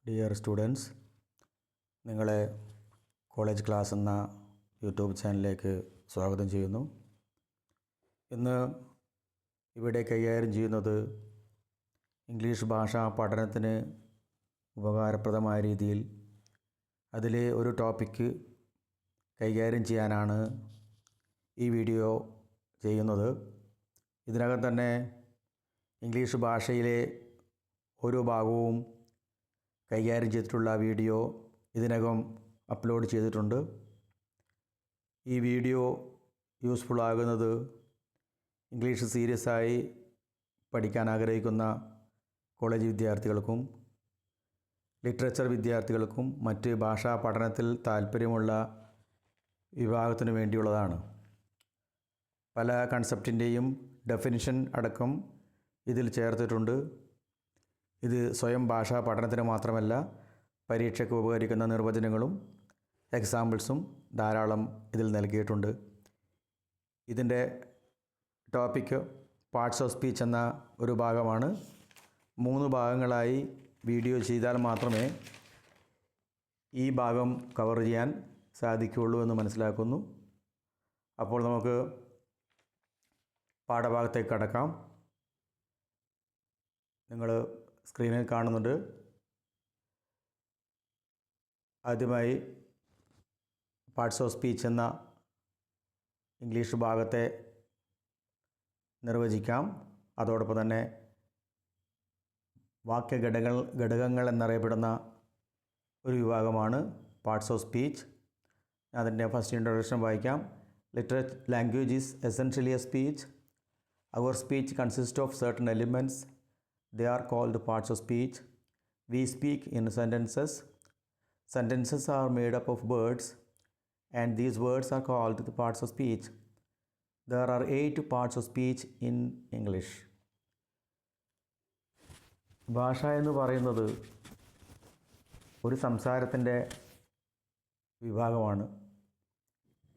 Dear students, നിങ്ങളെ college class എന്ന YouTube ചാനലിലേക്ക് സ്വാഗതം ചെയ്യുന്നു. ഇന്ന് ഇവിടെ കൈകാര്യം ചെയ്യുന്നത് ഇംഗ്ലീഷ് ഭാഷാ പഠനത്തിന് ഉപകാരപ്രദമായ രീതിയിൽ അതിലെ ഒരു ടോപ്പിക്ക് കൈകാര്യം ചെയ്യാനാണ് ഈ വീഡിയോ ചെയ്യുന്നത്. ഇതിനകം തന്നെ ഇംഗ്ലീഷ് ഭാഷയിലെ ഓരോ ഭാഗവും കൈകാര്യം ചെയ്തിട്ടുള്ള വീഡിയോ ഇതിനകം അപ്ലോഡ് ചെയ്തിട്ടുണ്ട്. ഈ വീഡിയോ യൂസ്ഫുൾ ആകുന്നത് ഇംഗ്ലീഷ് സീരിയസ് ആയി പഠിക്കാൻ ആഗ്രഹിക്കുന്ന കോളേജ് വിദ്യാർത്ഥികൾക്കും ലിറ്ററേച്ചർ വിദ്യാർത്ഥികൾക്കും മറ്റ് ഭാഷാ പഠനത്തിൽ താല്പര്യമുള്ള വിഭാഗത്തിനു വേണ്ടിയുള്ളതാണ്. പല കൺസെപ്റ്റിൻ്റെയും ഡെഫിനിഷൻ അടക്കം ഇതിൽ ചേർത്തിട്ടുണ്ട്. ഇത് സ്വയം ഭാഷാ പഠനത്തിന് മാത്രമല്ല, പരീക്ഷയ്ക്ക് ഉപകരിക്കുന്ന നിർവചനങ്ങളും എക്സാമ്പിൾസും ധാരാളം ഇതിൽ നൽകിയിട്ടുണ്ട്. ഇതിൻ്റെ ടോപ്പിക്ക് പാർട്സ് ഓഫ് സ്പീച്ച് എന്ന ഒരു ഭാഗമാണ്. 3 ഭാഗങ്ങളായി വീഡിയോ ചെയ്താൽ മാത്രമേ ഈ ഭാഗം കവർ ചെയ്യാൻ സാധിക്കുകയുള്ളൂ എന്ന് മനസ്സിലാക്കുന്നു. അപ്പോൾ നമുക്ക് പാഠഭാഗത്തേക്ക് കടക്കാം. നിങ്ങൾ സ്ക്രീനിൽ കാണുന്നുണ്ട്. ആദ്യമായി പാർട്സ് ഓഫ് സ്പീച്ച് എന്ന ഇംഗ്ലീഷ് ഭാഗത്തെ നിർവചിക്കാം. അതോടൊപ്പം തന്നെ ഘടകങ്ങൾ എന്നറിയപ്പെടുന്ന ഒരു വിഭാഗമാണ് പാർട്സ് ഓഫ് സ്പീച്ച്. അതിൻ്റെ ഫസ്റ്റ് ഇൻട്രൊഡക്ഷൻ വായിക്കാം. Language is essentially a speech. Our speech consist of certain elements. They are called parts of speech. We speak in sentences. Sentences are made up of words, and these words are called the parts of speech. There are 8 parts of speech in English. ഭാഷ എന്ന് പറയുന്നത് ഒരു സംസാരത്തിൻ്റെ വിഭാഗമാണ്.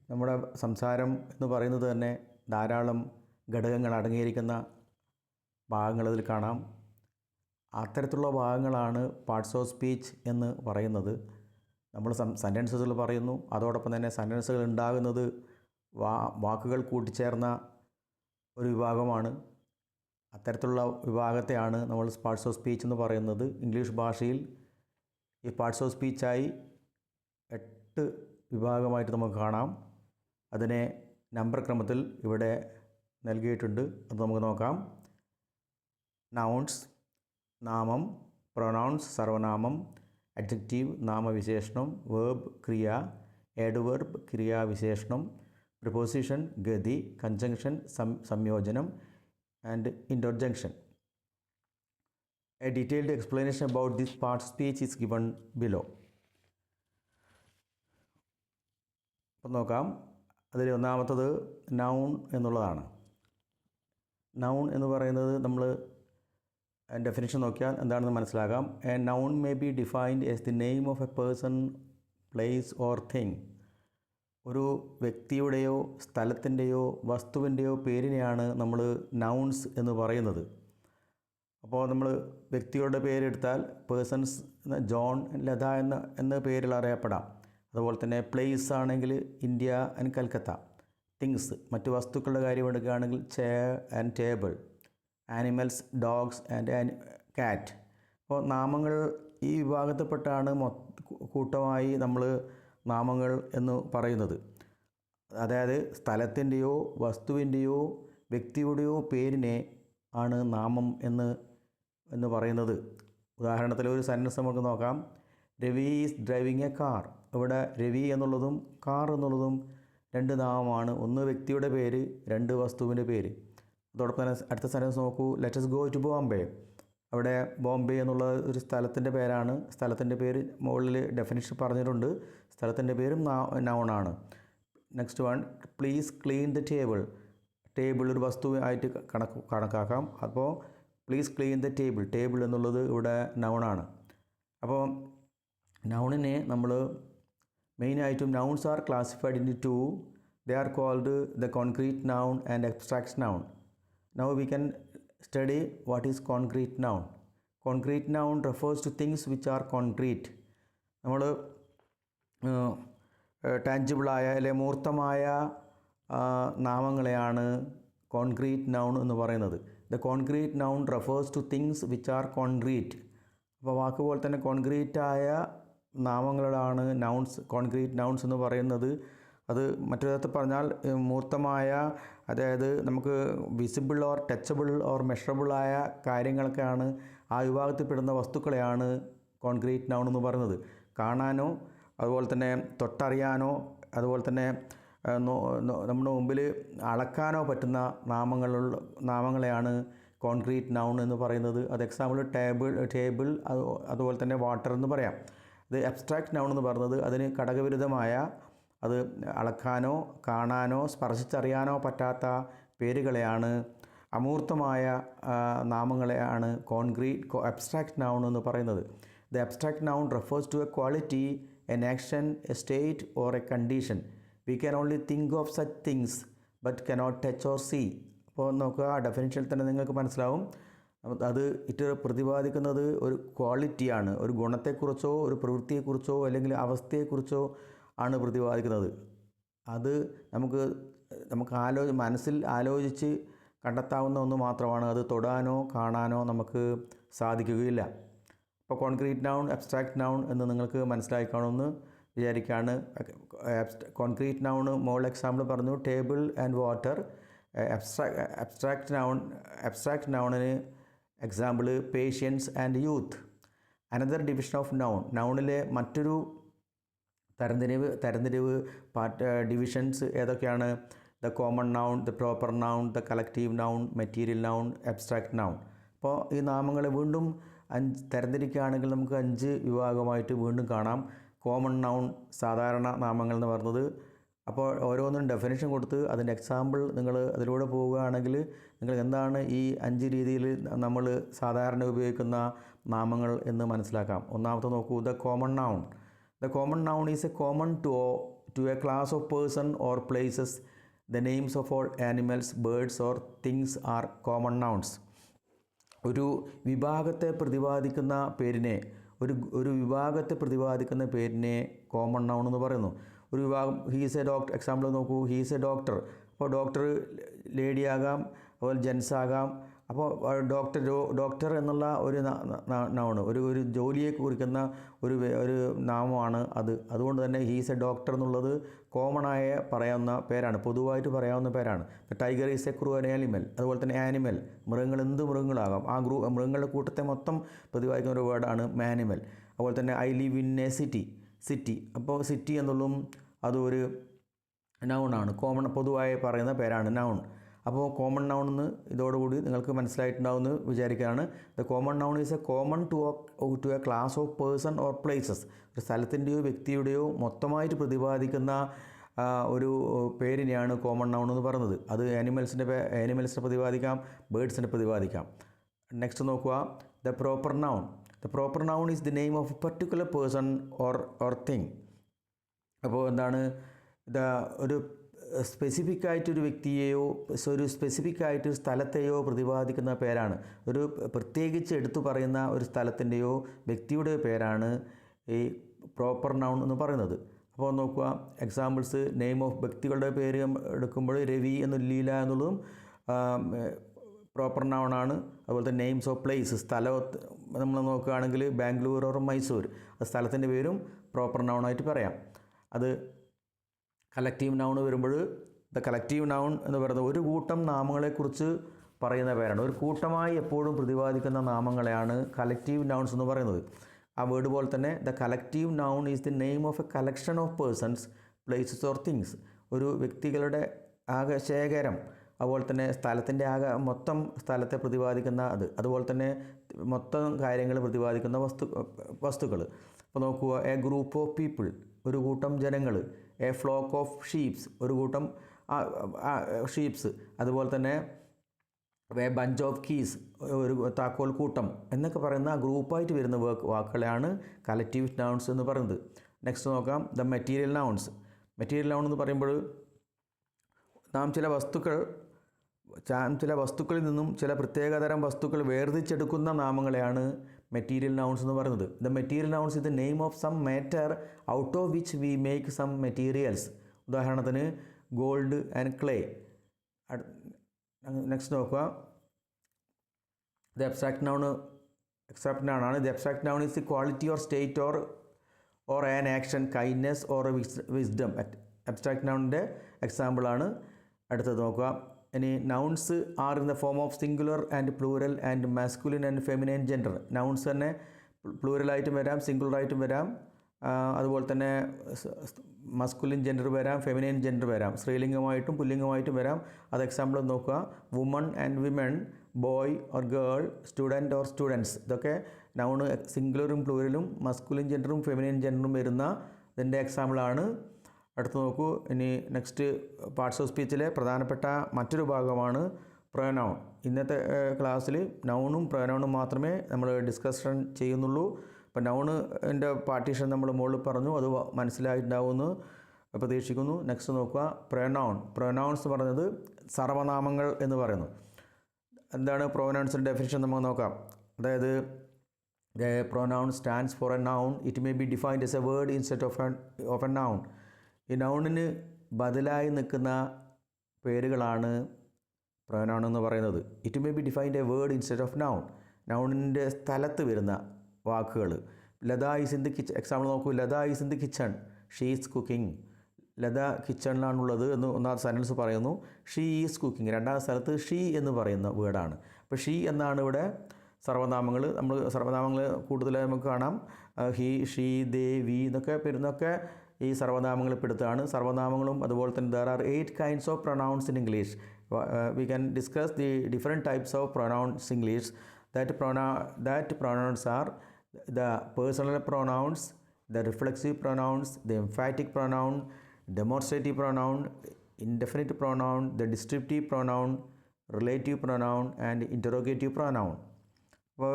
നമ്മുടെ സംസാരം എന്ന് പറയുന്നത് തന്നെ ധാരാളം ഘടകങ്ങൾ അടങ്ങിയിരിക്കുന്ന ഭാഗങ്ങൾ അതിൽ കാണാം. അത്തരത്തിലുള്ള ഭാഗങ്ങളാണ് പാർട്സ് ഓഫ് സ്പീച്ച് എന്ന് പറയുന്നത്. നമ്മൾ സെൻറ്റൻസുകൾ പറയുന്നു. അതോടൊപ്പം തന്നെ സെൻറ്റൻസുകൾ ഉണ്ടാകുന്നത് വാക്കുകൾ കൂട്ടിച്ചേർന്ന ഒരു വിഭാഗമാണ്. അത്തരത്തിലുള്ള വിഭാഗത്തെയാണ് നമ്മൾ പാർട്സ് ഓഫ് സ്പീച്ച് എന്ന് പറയുന്നത്. ഇംഗ്ലീഷ് ഭാഷയിൽ ഈ പാർട്സ് ഓഫ് സ്പീച്ചായി 8 വിഭാഗമായിട്ട് നമുക്ക് കാണാം. അതിനെ നമ്പർ ക്രമത്തിൽ ഇവിടെ നൽകിയിട്ടുണ്ട്. അത് നമുക്ക് നോക്കാം. നൗൺസ് നാമം, പ്രൊനൗൺസ് സർവനാമം, അഡ്ജക്റ്റീവ് നാമവിശേഷണം, വേർബ് ക്രിയ, ആഡ്വർബ് ക്രിയാവിശേഷണം, പ്രിപ്പോസിഷൻ ഗതി, കൺജങ്ഷൻ സംയോജനം and interjunction. A detailed explanation about this part of speech is given below. അപ്പം നോക്കാം. അതിൽ ഒന്നാമത്തത് നൗൺ എന്നുള്ളതാണ്. നൗൺ എന്ന് പറയുന്നത് നമ്മൾ ഡെഫിനിഷൻ നോക്കിയാൽ എന്താണെന്ന് മനസ്സിലാക്കാം. A noun may be defined as the name of A person, place or thing. ഒരു വ്യക്തിയുടെയോ സ്ഥലത്തിൻ്റെയോ വസ്തുവിൻ്റെയോ പേരിനെയാണ് നമ്മൾ നൗൺസ് എന്ന് പറയുന്നത്. അപ്പോൾ നമ്മൾ വ്യക്തികളുടെ പേരെടുത്താൽ പേഴ്സൺസ് ജോൺ, ലത എന്ന പേരിൽ അറിയപ്പെടാം. അതുപോലെ തന്നെ പ്ലേസ് ആണെങ്കിൽ ഇന്ത്യ ആൻഡ് കൽക്കത്ത. തിങ്സ് മറ്റ് വസ്തുക്കളുടെ കാര്യം എടുക്കുകയാണെങ്കിൽ chair and table. Animals dogs and കാറ്റ്. അപ്പോൾ നാമങ്ങൾ ഈ വിഭാഗത്തിൽപ്പെട്ടാണ് കൂട്ടമായി നമ്മൾ നാമങ്ങൾ എന്ന് പറയുന്നത്. അതായത് സ്ഥലത്തിൻ്റെയോ വസ്തുവിൻ്റെയോ വ്യക്തിയുടെയോ പേരിനെ ആണ് നാമം എന്ന് പറയുന്നത്. ഉദാഹരണത്തിൽ ഒരു സെൻറ്റൻസ് നമുക്ക് നോക്കാം. Ravi is driving A car. ഇവിടെ രവി എന്നുള്ളതും കാർ എന്നുള്ളതും 2 നാമമാണ്. ഒന്ന് വ്യക്തിയുടെ പേര്, 2 വസ്തുവിൻ്റെ പേര്. അതോടൊപ്പം തന്നെ അടുത്ത സെൻറ്റൻസ് നോക്കൂ. Let's go to Bombay. അവിടെ ബോംബെ എന്നുള്ള ഒരു സ്ഥലത്തിൻ്റെ പേരാണ്. സ്ഥലത്തിൻ്റെ പേര് മുകളിൽ ഡെഫിനിഷൻ പറഞ്ഞിട്ടുണ്ട്. സ്ഥലത്തിൻ്റെ പേരും നൗണാണ്. Next one, please clean the table. Table ഒരു വസ്തു ആയിട്ട് കണക്കാക്കാം. അപ്പോൾ please clean the table. Table എന്നുള്ളത് ഇവിടെ നൗണാണ്. അപ്പോൾ നൗണിനെ നമ്മൾ മെയിനായിട്ടും nouns are classified in 2. They are called the concrete noun and abstract noun. Now we can study what is concrete noun. Concrete noun refers two things which are concrete. നമ്മൾ ടാഞ്ചിബിളായ അല്ലെ മൂർത്തമായ നാമങ്ങളെയാണ് concrete noun എന്ന് പറയുന്നത്. The concrete noun refers two things which are concrete. അപ്പോൾ വാക്കുപോലെ തന്നെ കോൺക്രീറ്റായ നാമങ്ങളാണ് nouns, concrete nouns എന്ന് പറയുന്നത്. അത് മറ്റൊരു വിധത്തിൽ പറഞ്ഞാൽ മൂർത്തമായ, അതായത് നമുക്ക് വിസിബിൾ ഓർ ടച്ചബിൾ ഓർ മെഷറബിളായ കാര്യങ്ങളൊക്കെയാണ്, ആ വിഭാഗത്തിൽപ്പെടുന്ന വസ്തുക്കളെയാണ് കോൺക്രീറ്റ് നൗൺ എന്ന് പറയുന്നത്. കാണാനോ അതുപോലെ തന്നെ തൊട്ടറിയാനോ അതുപോലെ തന്നെ നമ്മുടെ മുമ്പിൽ അളക്കാനോ പറ്റുന്ന നാമങ്ങളെയാണ് കോൺക്രീറ്റ് നൗൺ എന്ന് പറയുന്നത്. അത് എക്സാമ്പിൾ ടേബിൾ അതുപോലെ തന്നെ വാട്ടർ എന്ന് പറയാം. ഇത് അബ്സ്ട്രാക്റ്റ് നൗൺ എന്ന് പറയുന്നത് അതിന് ഘടകവിരുദ്ധമായ, അത് അളക്കാനോ കാണാനോ സ്പർശിച്ചറിയാനോ പറ്റാത്ത പേരുകളെയാണ്, അമൂർത്തമായ നാമങ്ങളെയാണ് അബ്സ്ട്രാക്റ്റ് നൗൺ എന്ന് പറയുന്നത്. The abstract noun refers to a quality, an action, a state or a condition. We can only think of such things but cannot touch or see. അപ്പോൾ നോക്കുക, ഡെഫിനിഷനിൽ തന്നെ നിങ്ങൾക്ക് മനസ്സിലാവും. അത് പ്രതിപാദിക്കുന്നത് ഒരു ക്വാളിറ്റിയാണ്, ഒരു ഗുണത്തെക്കുറിച്ചോ ഒരു പ്രവൃത്തിയെക്കുറിച്ചോ അല്ലെങ്കിൽ അവസ്ഥയെക്കുറിച്ചോ ആണ് പ്രതിപാദിക്കുന്നത്. അത് നമുക്ക് മനസ്സിൽ ആലോചിച്ച് കണ്ടെത്താവുന്ന ഒന്ന് മാത്രമാണ്. അത് തൊടാനോ കാണാനോ നമുക്ക് സാധിക്കുകയില്ല. അപ്പോൾ കോൺക്രീറ്റ് നൗൺ, അബ്സ്ട്രാക്റ്റ് നൗൺ എന്ന് നിങ്ങൾക്ക് മനസ്സിലായിക്കാണെന്ന് വിചാരിക്കുകയാണ്. കോൺക്രീറ്റ് നൗൺ മോൾ എക്സാമ്പിൾ പറഞ്ഞു, ടേബിൾ ആൻഡ് വാട്ടർ. അബ്സ്ട്രാക്റ്റ് നൗണിന് example patience and youth. Another division of noun, നൗണിലെ മറ്റൊരു തരംതിരിവ് ഡിവിഷൻസ് ഏതൊക്കെയാണ്? The common noun, the proper noun, the collective noun, material noun, abstract noun. അപ്പോൾ ഈ നാമങ്ങളെ വീണ്ടും തരംതിരിക്കുകയാണെങ്കിൽ നമുക്ക് 5 വിഭാഗമായിട്ട് വീണ്ടും കാണാം. കോമൺ നൗൺ, സാധാരണ നാമങ്ങൾ എന്ന് പറയുന്നത്. അപ്പോൾ ഓരോന്നിനും ഡെഫിനേഷൻ കൊടുത്ത് അതിൻ്റെ എക്സാമ്പിൾ നിങ്ങൾ അതിലൂടെ പോവുകയാണെങ്കിൽ നിങ്ങൾ എന്താണ് ഈ 5 രീതിയിൽ നമ്മൾ സാധാരണ ഉപയോഗിക്കുന്ന നാമങ്ങൾ എന്ന് മനസ്സിലാക്കാം. ഒന്നാമത്തെ നോക്കൂ, the common noun. The common noun is a common to a class of person or places. The names of all animals, birds or things are common nouns. ഒരു വിഭാഗത്തെ പ്രതിപാദിക്കുന്ന പേരിനെ കോമൺ നൗൺ എന്ന് പറയുന്നു. ഒരു വിഭാഗം, ഹീസ് എ ഡോക്ടർ, എക്സാമ്പിൾ നോക്കൂ, he's A doctor. അപ്പോൾ ഡോക്ടർ ലേഡി ആകാം, അതുപോലെ ജെൻസ് ആകാം. അപ്പോൾ ഡോക്ടർ എന്നുള്ള ഒരു നൗണ്, ഒരു ജോലിയെ കുറിക്കുന്ന ഒരു നാമമാണ് അത്. അതുകൊണ്ട് തന്നെ ഹീസ് എ ഡോക്ടർ എന്നുള്ളത് കോമണായ പറയാവുന്ന പേരാണ്, പൊതുവായിട്ട് പറയാവുന്ന പേരാണ്. Tiger is A cruel animal. അതുപോലെ തന്നെ ആനിമൽ, മൃഗങ്ങൾ, എന്ത് മൃഗങ്ങളാകാം, ആ മൃഗങ്ങളുടെ കൂട്ടത്തെ മൊത്തം പ്രതിപാദിക്കുന്ന ഒരു വേർഡാണ് ആനിമൽ. അതുപോലെ തന്നെ I live in A city. അപ്പോൾ സിറ്റി എന്നുള്ളതും അതൊരു നൗണാണ്, പൊതുവായി പറയുന്ന പേരാണ് നൗൺ. അപ്പോൾ കോമൺ നൗൺ എന്ന് ഇതോടുകൂടി നിങ്ങൾക്ക് മനസ്സിലായിട്ടുണ്ടാവുമെന്ന് വിചാരിക്കുകയാണ്. The common noun is a common to a class of person or places. ഒരു സ്ഥലത്തിൻ്റെയോ വ്യക്തിയുടെയോ മൊത്തമായിട്ട് പ്രതിപാദിക്കുന്ന ഒരു പേരിനെയാണ് കോമൺ നൗൺ എന്ന് പറയുന്നത്. അത് ആനിമൽസിനെ പ്രതിപാദിക്കാം, ബേർഡ്സിനെ പ്രതിപാദിക്കാം. നെക്സ്റ്റ് നോക്കുക, the proper noun. The proper noun is the name of A particular person or thing. അപ്പോൾ എന്താണ്, ഒരു സ്പെസിഫിക് ആയിട്ടൊരു വ്യക്തിയെയോ ഒരു സ്പെസിഫിക് ആയിട്ട് സ്ഥലത്തെയോ പ്രതിപാദിക്കുന്ന പേരാണ്. ഒരു പ്രത്യേകിച്ച് എടുത്തു പറയുന്ന ഒരു സ്ഥലത്തിൻ്റെയോ വ്യക്തിയുടെ പേരാണ് ഈ പ്രോപ്പർ നൗൺ എന്ന് പറയുന്നത്. അപ്പോൾ നോക്കുക, എക്സാമ്പിൾസ്, നെയിം ഓഫ് വ്യക്തികളുടെ പേര് എടുക്കുമ്പോൾ രവി ലീല എന്നുള്ളതും പ്രോപ്പർ നൗണാണ്. അതുപോലെ തന്നെ നെയിംസ് ഓഫ് പ്ലേസ്, സ്ഥലം നമ്മൾ നോക്കുകയാണെങ്കിൽ ബാംഗ്ലൂർ ഓർ മൈസൂർ, ആ സ്ഥലത്തിൻ്റെ പേരും പ്രോപ്പർ നൗണായിട്ട് പറയാം. അത് കളക്റ്റീവ് നൗൺ വരുമ്പോൾ, ദ കളക്റ്റീവ് നൗൺ എന്ന് പറയുന്നത് ഒരു കൂട്ടം നാമങ്ങളെക്കുറിച്ച് പറയുന്ന പേരാണ്. ഒരു കൂട്ടമായി എപ്പോഴും പ്രതിപാദിക്കുന്ന നാമങ്ങളെയാണ് കളക്റ്റീവ് നൗൺസ് എന്ന് പറയുന്നത്. ആ വേർഡ് പോലെ തന്നെ the collective noun is the name of a collection of persons, places or things. ഒരു വ്യക്തികളുടെ ആകെ ശേഖരം, അതുപോലെ തന്നെ സ്ഥലത്തിൻ്റെ മൊത്തം സ്ഥലത്തെ പ്രതിപാദിക്കുന്ന അതുപോലെ തന്നെ മൊത്തം കാര്യങ്ങൾ പ്രതിപാദിക്കുന്ന വസ്തുക്കൾ. അപ്പോൾ നോക്കുക, എ ഗ്രൂപ്പ് ഓഫ് പീപ്പിൾ, ഒരു കൂട്ടം ജനങ്ങൾ. എ ഫ്ലോക്ക് ഓഫ് ഷീപ്സ്, ഒരു കൂട്ടം ഷീപ്സ്. അതുപോലെ തന്നെ എ ബഞ്ച് ഓഫ് കീസ്, ഒരു താക്കോൽ കൂട്ടം എന്നൊക്കെ പറയുന്ന ഗ്രൂപ്പായിട്ട് വരുന്ന വാക്കുകളെയാണ് കളക്റ്റീവ് നൗൺസ് എന്ന് പറയുന്നത്. നെക്സ്റ്റ് നോക്കാം, the material nouns. Material noun എന്ന് പറയുമ്പോൾ നാം ചില വസ്തുക്കൾ ചില വസ്തുക്കളിൽ നിന്നും ചില പ്രത്യേകതരം വസ്തുക്കൾ വേർതിരിച്ചെടുക്കുന്ന നാമങ്ങളെയാണ് മെറ്റീരിയൽ നൗൺസ് എന്ന് പറയുന്നത്. The material nouns is the name of some matter out of which we make some materials. ഉദാഹരണത്തിന് ഗോൾഡ് ആൻഡ് ക്ലേ. നെക്സ്റ്റ് നോക്കുക, ദ അബ്സ്ട്രാക്ട് നൗൺ ആണ്. The abstract noun is the quality or state or an action, kindness or wisdom. Abstract നൗണിൻ്റെ എക്സാമ്പിളാണ്. അടുത്തത് നോക്കുക. ഇനി nouns are in the form of singular and plural and masculine and feminine gender. Nouns തന്നെ പ്ലൂറലായിട്ടും വരാം, സിംഗുലറായിട്ടും വരാം, അതുപോലെ തന്നെ മസ്കുലിൻ ജെൻഡർ വരാം, ഫെമിനൈൻ ജെൻഡർ വരാം, സ്ത്രീലിംഗമായിട്ടും പുല്ലിംഗമായിട്ടും വരാം. അത് എക്സാമ്പിൾ നോക്കുക. Woman and women, boy or girl, student or students. ഇതൊക്കെ നൗൺ സിംഗുലറും പ്ലൂറലും മസ്കുലിൻ ജെൻഡറും ഫെമിനൈൻ ജെൻഡറും വരുന്ന ഇതിൻ്റെ എക്സാമ്പിളാണ്. അടുത്ത് നോക്കൂ. ഇനി നെക്സ്റ്റ് പാർട്സ് ഓഫ് സ്പീച്ചിലെ പ്രധാനപ്പെട്ട മറ്റൊരു ഭാഗമാണ് പ്രൊനൗൺ. ഇന്നത്തെ ക്ലാസ്സിൽ നൗണും പ്രൊനൗണും മാത്രമേ നമ്മൾ ഡിസ്കഷൻ ചെയ്യുന്നുള്ളൂ. അപ്പോൾ നൗണിൻ്റെ പാർട്ടീഷൻ നമ്മൾ മുകളിൽ പറഞ്ഞു, അത് മനസ്സിലായിട്ടുണ്ടാവുമെന്ന് പ്രതീക്ഷിക്കുന്നു. നെക്സ്റ്റ് നോക്കുക. പ്രൊനൗൺസ് പറഞ്ഞത് സർവനാമങ്ങൾ എന്ന് പറയുന്നു. എന്താണ് പ്രൊനൗൺസിൻ്റെ ഡെഫിനിഷൻ നമുക്ക് നോക്കാം. അതായത് pronoun stands for a noun. It may be defined as a word instead of a noun. ഈ നൗണിന് ബദലായി നിൽക്കുന്ന പേരുകളാണ് പ്രൊനൗൺ എന്ന് പറയുന്നത്. It may be defined a word instead of noun. നൗണിൻ്റെ സ്ഥലത്ത് വരുന്ന വാക്കുകൾ. Lata is in the kitchen. Example നോക്കൂ. Lata is in the kitchen, she is cooking. Lata കിച്ചണിലാണുള്ളത് എന്ന് ഒന്നാമത്തെ സെൻറ്റൻസ് പറയുന്നു. ഷീ ഈസ് കുക്കിംഗ് രണ്ടാമത്തെ സ്ഥലത്ത് ഷീ എന്ന് പറയുന്ന വേർഡാണ്. അപ്പോൾ ഷീ എന്നാണ് ഇവിടെ സർവനാമങ്ങൾ. നമ്മൾ സർവനാമങ്ങൾ കൂടുതലായി നമുക്ക് കാണാം. ഹി, ഷീ, ദേ, വി എന്നൊക്കെ വരുന്നൊക്കെ ഈ സർവനാമങ്ങളിൽ പെടുത്താണ്. സർവനാമങ്ങളും അതുപോലെ തന്നെ there are 8 kinds of pronouns in English. We can discuss the different types of pronouns in English. That pronouns are the personal pronouns, the reflexive pronouns, the emphatic pronoun, demonstrative pronoun, indefinite pronoun, the descriptive pronoun, relative pronoun and interrogative pronoun.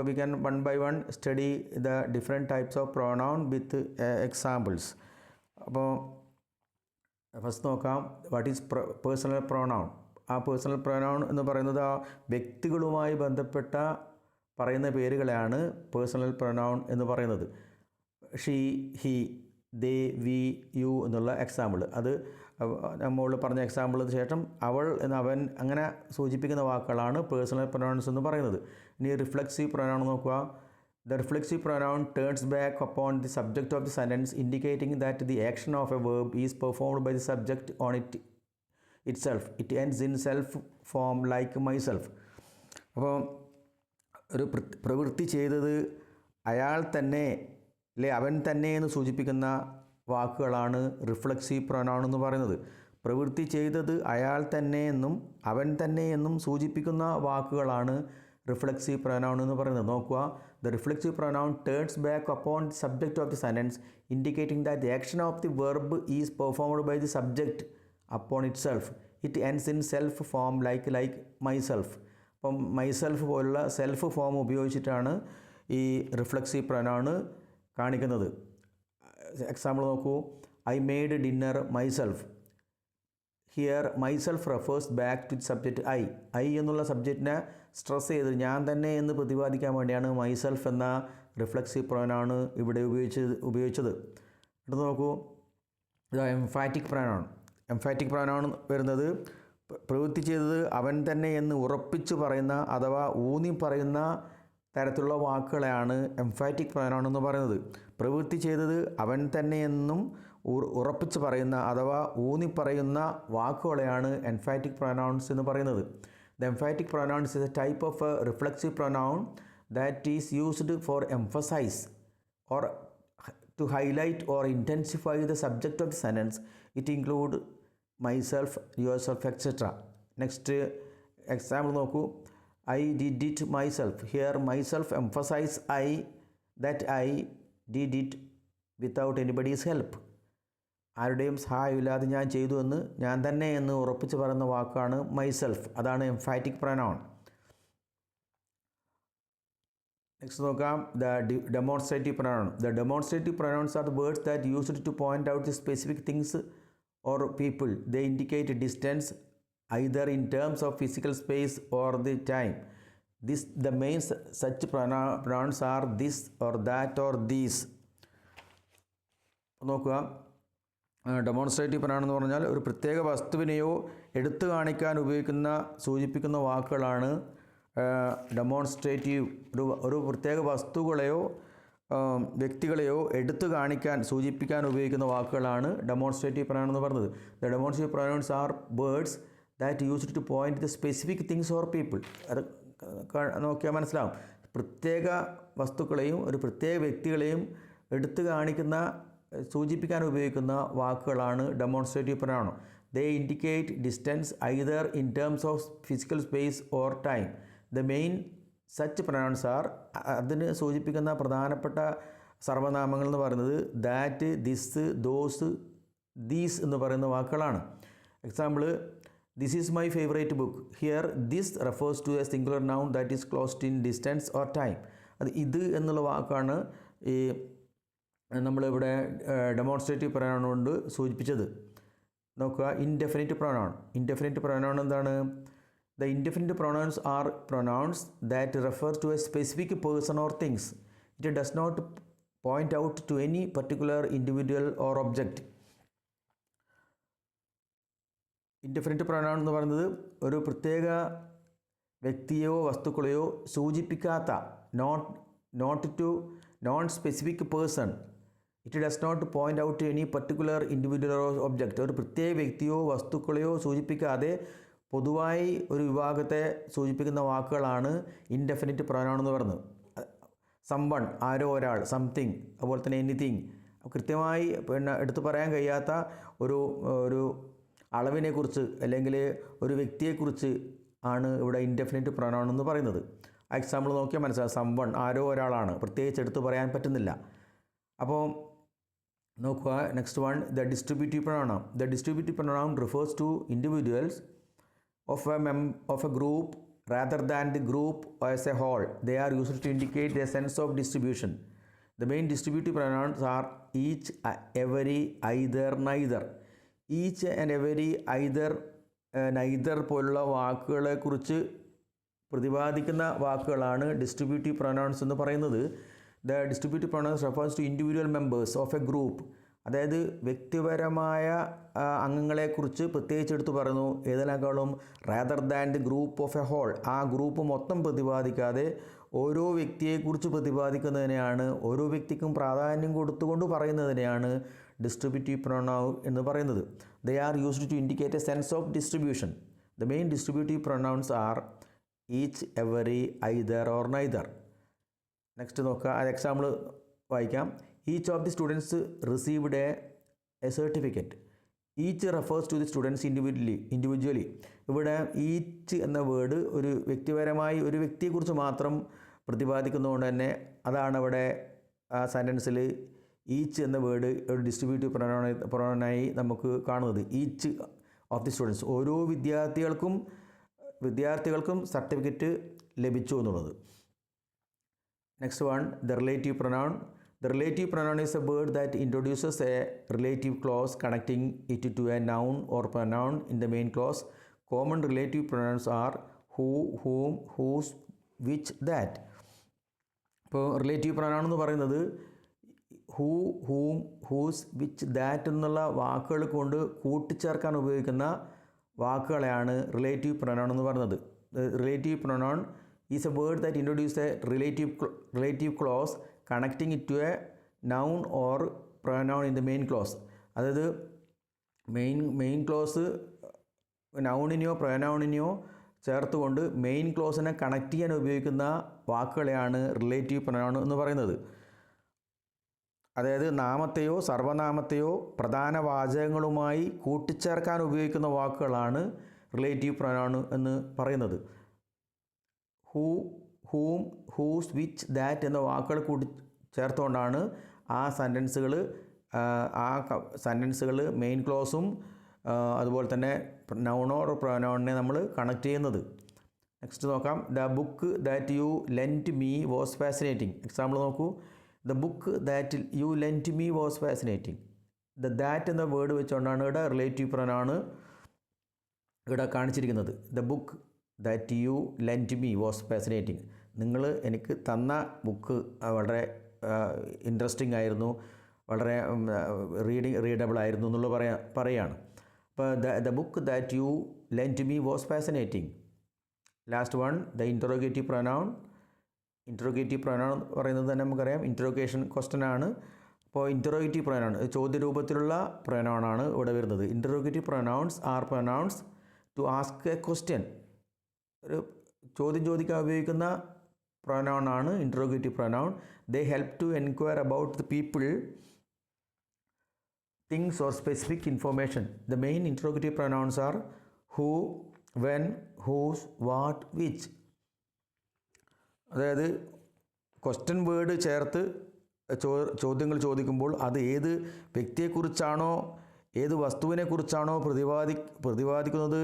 We can one by one study the different types of pronoun with examples. അപ്പോൾ first നോക്കാം. What is personal pronoun. ആ personal pronoun എന്ന് പറയുന്നത് ആ വ്യക്തികളുമായി ബന്ധപ്പെട്ട പറയുന്ന പേരുകളെയാണ് personal pronoun എന്ന് പറയുന്നത്. She, he, they, we, you എന്നുള്ള എക്സാമ്പിൾ. അത് നമ്മൾ പറഞ്ഞ എക്സാമ്പിളിന് ശേഷം അവൾ എന്ന് അവൻ അങ്ങനെ സൂചിപ്പിക്കുന്ന വാക്കുകളാണ് പേഴ്സണൽ പ്രൊനൗൺസ് എന്ന് പറയുന്നത്. ഇനി റിഫ്ലെക്സീവ് പ്രൊനൗൺ നോക്കുക. The reflexive pronoun turns back upon the subject of the sentence, indicating that the action of a verb is performed by the subject on itself. It ends in self form like myself. അപ്പോൾ ഒരു പ്രവൃത്തി ചെയ്തത് അയാൾ തന്നെ അല്ലെ അവൻ തന്നെ എന്ന് സൂചിപ്പിക്കുന്ന വാക്കുകളാണ് റിഫ്ലെക്സീവ് പ്രൊനൗൺ എന്ന് പറയുന്നത്. പ്രവൃത്തി ചെയ്തത് അയാൾ തന്നെ എന്നും അവൻ തന്നെ എന്നും സൂചിപ്പിക്കുന്ന വാക്കുകളാണ് റിഫ്ലെക്സീവ് പ്രൊനൗൺ എന്ന് പറയുന്നത്. നോക്കുക. The reflexive pronoun turns back upon the subject of the sentence, indicating that the action of the verb is performed by the subject upon itself. It ends in self form like myself. അപ്പം myself പോലുള്ള self form ഉപയോഗിച്ചിട്ടാണ് ഈ reflexive pronoun കാണിക്കുന്നത്. Example നോക്കൂ. I made dinner myself. Here myself refers back to the subject I എന്നുള്ള സബ്ജക്റ്റിനെ stress ചെയ്ത് ഞാൻ തന്നെ എന്ന് പ്രതിപാദിക്കാൻ വേണ്ടിയാണ് മൈസെൽഫ് എന്ന റിഫ്ലെക്സീവ് പ്രൊനൗൺ ഇവിടെ ഉപയോഗിച്ചത്. അടുത്ത് നോക്കൂ. Emphatic pronoun. എംഫാറ്റിക് പ്രൊനൗൺ വരുന്നത് പ്രവൃത്തി ചെയ്തത് അവൻ തന്നെ എന്ന് ഉറപ്പിച്ച് പറയുന്ന അഥവാ ഊന്നി പറയുന്ന തരത്തിലുള്ള വാക്കുകളെയാണ് എംഫാറ്റിക് പ്രൊനൗൺ എന്ന് പറയുന്നത്. പ്രവൃത്തി ചെയ്തത് അവൻ തന്നെ എന്നും ഉറപ്പിച്ച് പറയുന്ന അഥവാ ഊന്നി പറയുന്ന വാക്കുകളെയാണ് എംഫാറ്റിക് പ്രൊനൗൺസ് എന്ന് പറയുന്നത്. The emphatic pronoun is a type of a reflexive pronoun that is used for emphasize or to highlight or intensify the subject of the sentence. It includes myself, yourself, etc. Next example നോക്കൂ. I did it myself. Here myself emphasize that I did it without anybody's help. ആരുടെയും സഹായമില്ലാതെ ഞാൻ ചെയ്തു എന്ന് ഞാൻ തന്നെ എന്ന് ഉറപ്പിച്ച് പറയുന്ന വാക്കാണ് മൈസെൽഫ്. അതാണ് എംഫാറ്റിക് പ്രൊനൗൺ. നെക്സ്റ്റ് നോക്കാം. The demonstrative pronoun. The demonstrative pronouns are the words that used to point out the specific things or people. They indicate distance either in terms of physical space or the time. The main such pronouns are this or that or these. നോക്കുക, demonstrative pronoun എന്ന് പറഞ്ഞാൽ ഒരു പ്രത്യേക വസ്തുവിനെയോ എടുത്തു കാണിക്കാൻ സൂചിപ്പിക്കുന്ന വാക്കുകളാണ് demonstrative. ഒരു പ്രത്യേക വസ്തുക്കളെയോ വ്യക്തികളെയോ എടുത്തു കാണിക്കാൻ സൂചിപ്പിക്കാൻ ഉപയോഗിക്കുന്ന വാക്കുകളാണ് ഡെമോൺസ്ട്രേറ്റീവ് പ്രൊനൗൺ എന്ന് പറയുന്നത്. The demonstrative pronouns are words that used to point the specific things or people. അത് നോക്കിയാൽ മനസ്സിലാവും. പ്രത്യേക വസ്തുക്കളെയും ഒരു പ്രത്യേക വ്യക്തികളെയും എടുത്തു കാണിക്കുന്ന സൂചിപ്പിക്കാൻ ഉപയോഗിക്കുന്ന വാക്കുകളാണ് demonstrative pronoun. They indicate distance either in terms of physical space or time. The main such pronouns are, അതിന് സൂചിപ്പിക്കുന്ന പ്രധാനപ്പെട്ട സർവനാമങ്ങൾ എന്ന് പറയുന്നത് ദാറ്റ്, ദിസ്, ദോസ്, ദീസ് എന്ന് പറയുന്ന വാക്കുകളാണ്. Example, this is my favourite book. Here this refers to a singular noun that is closed in distance or time. അത് ഇത് എന്നുള്ള വാക്കാണ് ഈ നമ്മളിവിടെ ഡെമോൺസ്ട്രേറ്റീവ് പ്രൊനൗൺ കൊണ്ട് സൂചിപ്പിച്ചത്. നോക്കുക, ഇൻഡെഫിനിറ്റ് പ്രൊനൗൺ. ഇൻഡെഫിനിറ്റ് പ്രൊനൗൺ എന്താണ്? The indefinite pronouns are pronouns that refer to a specific person or things. It does not point out to any particular individual or object. Indefinite pronoun എന്ന് പറയുന്നത് ഒരു പ്രത്യേക വ്യക്തിയോ വസ്തുക്കളെയോ സൂചിപ്പിക്കാത്ത, non specific person. It does not point out to any particular individual or object. ഒരു പ്രത്യേക വ്യക്തിയോ വസ്തുക്കളെയോ സൂചിപ്പിക്കാതെ പൊതുവായി ഒരു വിഭാഗത്തെ സൂചിപ്പിക്കുന്ന വാക്കുകളാണ് ഇൻഡെഫിനിറ്റ് പ്രൊനൗൺ എന്ന് പറയുന്നത്. സംവൺ, ആരോ ഒരാൾ, സംതിങ്, അതുപോലെ തന്നെ എനിത്തിങ്. കൃത്യമായി എടുത്തു പറയാൻ കഴിയാത്ത ഒരു അളവിനെക്കുറിച്ച് അല്ലെങ്കിൽ ഒരു വ്യക്തിയെക്കുറിച്ച് ആണ് ഇവിടെ ഇൻഡെഫിനിറ്റ് പ്രൊനൗൺ എന്ന് പറയുന്നത്. എക്സാമ്പിൾ നോക്കിയാൽ മനസ്സിലാവും. സംവൺ, ആരോ ഒരാളാണ്, പ്രത്യേകിച്ച് എടുത്തു പറയാൻ പറ്റുന്നില്ല. അപ്പോൾ നോക്കുക, next one, the distributive pronoun. The distributive pronoun refers to individuals of a group rather than the group as a whole. They are used to indicate a sense of distribution. The main distributive pronouns are each, every, either, neither. Each and every, either, neither പോലുള്ള വാക്കുകളെ കുറിച്ച് പ്രതിപാദിക്കുന്ന വാക്കുകളാണ് distributive pronounce എന്ന് പറയുന്നത്. The distributive pronouns refers to individual members of a group. അതായത് വ്യക്തിപരമായ അംഗങ്ങളെക്കുറിച്ച് പ്രത്യേകിച്ച് എടുത്ത് പറയുന്നു. ഏതിനേക്കാളും rather than the group of a whole. ആ ഗ്രൂപ്പ് മൊത്തം പ്രതിപാദിക്കാതെ ഓരോ വ്യക്തിയെക്കുറിച്ച് പ്രതിപാദിക്കുന്നതിനെയാണ്, ഓരോ വ്യക്തിക്കും പ്രാധാന്യം കൊടുത്തുകൊണ്ട് പറയുന്നതിനെയാണ് ഡിസ്ട്രിബ്യൂട്ടീവ് പ്രൊനൗൺ എന്ന് പറയുന്നത്. They are used to indicate a sense of distribution. The main distributive pronouns are each, every, either or neither. Next നോക്കുക, അത് എക്സാമ്പിൾ വായിക്കാം. Each of the students received a certificate. Each refers to the students individually. ഇവിടെ each എന്ന word ഒരു വ്യക്തിപരമായി ഒരു വ്യക്തിയെക്കുറിച്ച് മാത്രം പ്രതിപാദിക്കുന്നതുകൊണ്ട് തന്നെ അതാണ് ഇവിടെ ആ സെൻറ്റൻസിൽ ഈച്ച് എന്ന വേർഡ് ഒരു ഡിസ്ട്രിബ്യൂട്ടീവ് പ്രൊനൗണായി നമുക്ക് കാണുന്നത്. ഈച്ച് ഓഫ് ദി സ്റ്റുഡൻസ്, ഓരോ വിദ്യാർത്ഥികൾക്കും സർട്ടിഫിക്കറ്റ് ലഭിച്ചു എന്നുള്ളത്. Next one, the relative pronoun. The relative pronoun is a word that introduces a relative clause connecting it to a noun or pronoun in the main clause. Common relative pronouns are who, whom, whose, which, that. ഇപ്പോൾ relative pronoun എന്ന് പറയുന്നത് who, ഹൂം, whose, which, that എന്നുള്ള വാക്കുകൾ കൊണ്ട് കൂട്ടിച്ചേർക്കാൻ ഉപയോഗിക്കുന്ന വാക്കുകളെയാണ് relative pronoun എന്ന് പറയുന്നത്. Relative pronoun is a word that introduce a relative clause connecting it to a noun or pronoun in the main clause. അതായത് മെയിൻ ക്ലോസ് നൗണിനെയോ പ്രൊനൗണിനെയോ ചേർത്തുകൊണ്ട് മെയിൻ ക്ലോസിനെ കണക്ട് ചെയ്യാൻ ഉപയോഗിക്കുന്ന വാക്കുകളെയാണ് റിലേറ്റീവ് പ്രൊനൗൺ എന്ന് പറയുന്നത്. അതായത് നാമത്തെയോ സർവനാമത്തെയോ പ്രധാന വാചകങ്ങളുമായി കൂട്ടിച്ചേർക്കാൻ ഉപയോഗിക്കുന്ന വാക്കുകളാണ് റിലേറ്റീവ് പ്രൊനൗൺ എന്ന് പറയുന്നത്. ഹൂ, ഹൂം, ഹൂസ്, വിച്ച്, ദാറ്റ് എന്ന വാക്കുകൾ കൂടി ചേർത്തുകൊണ്ടാണ് ആ സെൻറ്റൻസുകൾ മെയിൻ ക്ലോസും അതുപോലെ തന്നെ നൗണോർ പ്രൊനൗണിനെ നമ്മൾ കണക്ട് ചെയ്യുന്നത്. നെക്സ്റ്റ് നോക്കാം. The book that you lent me was fascinating. Example നോക്കൂ. The book that you lent me was fascinating. The that എന്ന വേർഡ് വെച്ചുകൊണ്ടാണ് ഇവിടെ റിലേറ്റീവ് പ്രൊനൗൺ ഇവിടെ കാണിച്ചിരിക്കുന്നത് the book that you lent me was fascinating. നിങ്ങൾ എനിക്ക് തന്ന ബുക്ക് വളരെ ഇൻട്രസ്റ്റിംഗ് ആയിരുന്നു, വളരെ റീഡബിൾ ആയിരുന്നു എന്നുള്ളത് പറയുകയാണ്. അപ്പോൾ the book that you lent me was fascinating. Last one the interrogative pronoun. Interrogative pronoun പറയുന്നത് തന്നെ നമുക്കറിയാം ഇൻറ്ററോഗേഷൻ ക്വസ്റ്റ്യൻ ആണ്. അപ്പോൾ ഇൻറ്ററോഗേറ്റീവ് പ്രൊനൗൺ ചോദ്യരൂപത്തിലുള്ള പ്രൊനൗൺ ആണ് ഇവിടെ വരുന്നത്. Interrogative pronouns are pronouns to ask a question. ഒരു ചോദ്യം ചോദിക്കാൻ ഉപയോഗിക്കുന്ന പ്രൊനൗൺ ആണ് interrogative pronoun. They help to enquire about the people, things or specific information. The main interrogative pronouns are who, when, whose, what, which. അതായത് question word ചേർത്ത് ചോദ്യങ്ങൾ ചോദിക്കുമ്പോൾ അത് ഏത് വ്യക്തിയെക്കുറിച്ചാണോ ഏത് വസ്തുവിനെക്കുറിച്ചാണോ പ്രതിപാദിക്കുന്നത്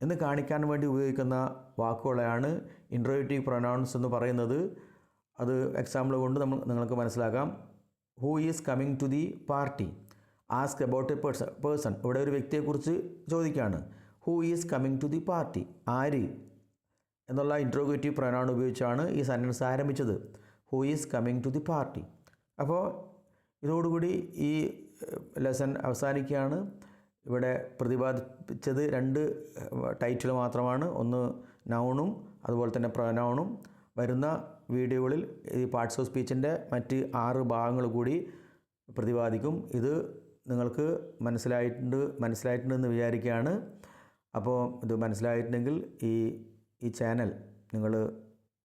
എന്ന് കാണിക്കാൻ വേണ്ടി ഉപയോഗിക്കുന്ന വാക്കുകളെയാണ് ഇൻറ്ററോഗേറ്റീവ് പ്രൊനൗൺസ് എന്ന് പറയുന്നത്. അത് എക്സാമ്പിൾ കൊണ്ട് നിങ്ങൾക്ക് മനസ്സിലാക്കാം. Who is coming to the party. Ask about a person. ഇവിടെ ഒരു വ്യക്തിയെക്കുറിച്ച് ചോദിക്കുകയാണ്. Who is coming to the party. ആര് എന്നുള്ള ഇൻട്രോഗേറ്റീവ് പ്രൊനൗൺ ഉപയോഗിച്ചാണ് ഈ സെൻറ്റൻസ് ആരംഭിച്ചത്. Who is coming to the party. അപ്പോൾ ഇതോടുകൂടി ഈ ലെസൺ അവസാനിക്കുകയാണ്. ഇവിടെ പ്രതിപാദിച്ചത് 2 ടൈറ്റിൽ മാത്രമാണ്. ഒന്ന് നൗണും അതുപോലെ തന്നെ പ്രൊനൗണും. വരുന്ന വീഡിയോകളിൽ ഈ പാർട്സ് ഓഫ് സ്പീച്ചിൻ്റെ മറ്റ് 6 ഭാഗങ്ങൾ കൂടി പ്രതിപാദിക്കും. ഇത് നിങ്ങൾക്ക് മനസ്സിലായിട്ടുണ്ടെന്ന് വിചാരിക്കുകയാണ്. അപ്പോൾ ഇത് മനസ്സിലായിട്ടുണ്ടെങ്കിൽ ഈ ചാനൽ നിങ്ങൾ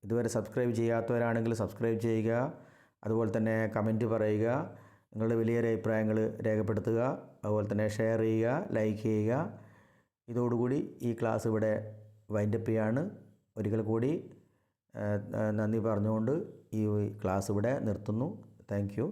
ഇതുവരെ സബ്സ്ക്രൈബ് ചെയ്യാത്തവരാണെങ്കിൽ സബ്സ്ക്രൈബ് ചെയ്യുക. അതുപോലെ തന്നെ കമൻറ്റ് പറയുക, നിങ്ങളുടെ വലിയൊരു അഭിപ്രായങ്ങൾ രേഖപ്പെടുത്തുക. അതുപോലെ തന്നെ ഷെയർ ചെയ്യുക, ലൈക്ക് ചെയ്യുക. ഇതോടുകൂടി ഈ ക്ലാസ് ഇവിടെ വൈൻഡപ്പ് ചെയ്യാണ്. ഒരിക്കൽ കൂടി നന്ദി പറഞ്ഞുകൊണ്ട് ഈ ക്ലാസ് ഇവിടെ നിർത്തുന്നു. Thank you.